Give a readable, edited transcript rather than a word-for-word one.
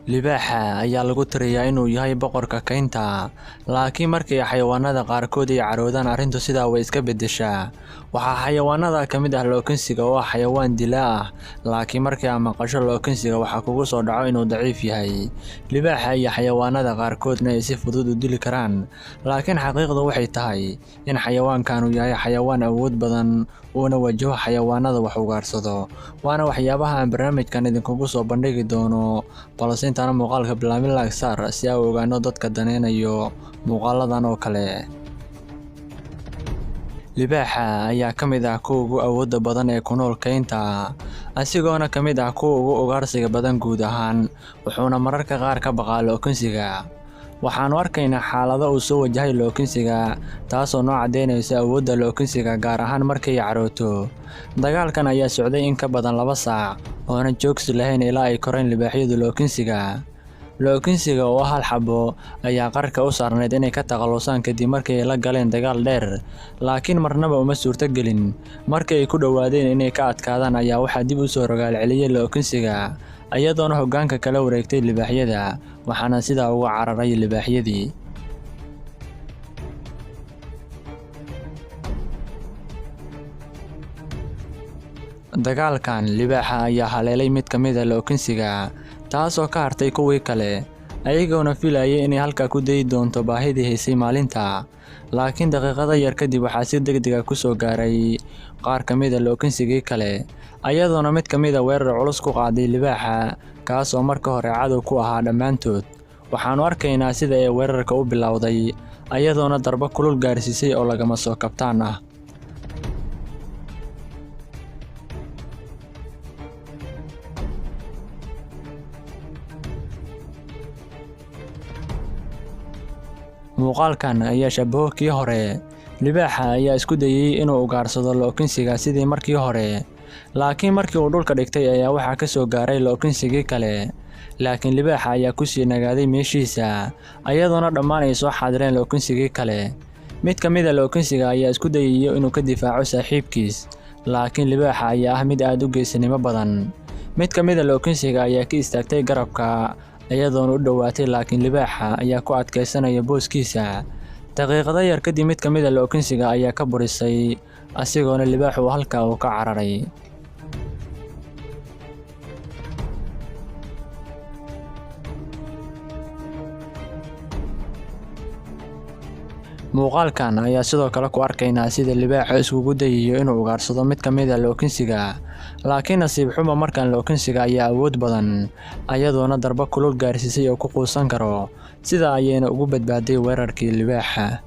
Libaaxa ayaa lagu tiriyaa inuu yahay boqorka kaynta, laakiin markii xayawaanada qaarkood ay caroodaan arrintu sidaa way iska beddeshaa. Waxaa xayawaanada ka mid ah lookinsiga oo ah xayawaan dilaa ah, laakiin markii aad maqasho lookinsiga waxaa kugu soo dhaco inuu daciif yahay. Libaaxa iyo xayawaanada qaarkoodna ay si fudud u dili karaan, laakiin xaqiiqdu waxay tahay in xayawaankan uu yahay xayawaan awood badan uuna wajaho xayawaanada wax ugaarsado. Waana waxyaabaha aan barnaamijkan idinkugu soo bandhigi doono, balse intaan muuqaalka bilaabin like saar si aan u ogaano dadka daneynayo muuqaaladan oo kale. Libaaxa ayaa ka mid ah kuwa ugu awoodda badan ee ku nool kaynta, asigoona ka mid ah kuwa ugu ugaarsiga badan guud ahaan, wuxuuna mararka qaar ka baqaa lookinsiga. Waxaanu arkaynaa xaalado uu soo wajahay lookinsiga, taasoo noo cadeynaysa awoodda lookinsiga gaar ahaan markay carooto. Dagaalkan ayaa socday in ka badan 2 saac, oona joogsi lahayn ilaa ay koreen libaaxyadu lookinsiga. Lookinsiga oo hal xabo ayaa qarka u saarneyd inay ka takhalusaan kadib markii ay la galeen dagaal dheer, laakiin marnaba uma suurtagelin. Markii ay ku dhowaadeen inay ka adkaadaan ayaa waxaa dib u soo rogaal celiyay lookinsiga, iyadoona hoggaanka kala wareegtay libaaxyada, waxaana sidaa uga cararay libaaxyadii. Dagaalkan, libaaxa ayaa haleelay mid ka mid ah lookinsiga, taasoo ka hartay kuwii kale, ayagoona filayay inay halkaa ku dayi doonto baahidii haysay maalinta. Laakiin daqiiqado yar kadib waxaa si degdeg ah ku soo gaaray qaar ka mid ah lookinsigii kale, ayadoona mid ka mid ah weerar culus ku qaaday libaaxa, kaasoo marka hore cadow ku ahaa dhammaantood. Waxaanu arkaynaa sida ay weerarka u bilowday, ayadoona darbo kulul gaarsiisay oo lagama soo kabtaan ah. Muuqaalkan ayaa shabaho kii hore. Libaaxa ayaa isku dayay inuu ugaarsado lookinsiga sidii markii hore, laakiin markii uu dhulka dhigtay ayaa waxaa ka soo gaaray lookinsigii kale. Laakiin libaaxa ayaa ku sii nagaaday meeshiisa, ayadoona dhammaan ay soo xaadireen lookinsigii kale. Mid ka mid ah lookinsiga ayaa isku dayay inuu ka difaaco saaxiibkiis, laakiin libaaxa ayaa ah mid aad u geesinimo badan. Mid ka mid ah lookinsiga ayaa ka istaagtay garabka, ayadoona u dhowaatay, laakiin libaaxa ayaa ku adkaysanaya booskiisa. Daqiiqado yar kadib mid ka mid ah lookinsiga ayaa ka burisay, asigoona libaaxu halkaa uu ka cararay. Muuqaalkan ayaa sidoo kale ku arkaynaa sida libaaxa iskugu dayayo inuu ugaarsado mid ka mid ah lookinsiga, laakiin nasiib xumo markan lookinsiga ayaa awood badan, ayadoona darbo kulul gaarsiisay oo ku quusan karo, sidaa ayayna ugu badbaaday weerarkii libaaxa.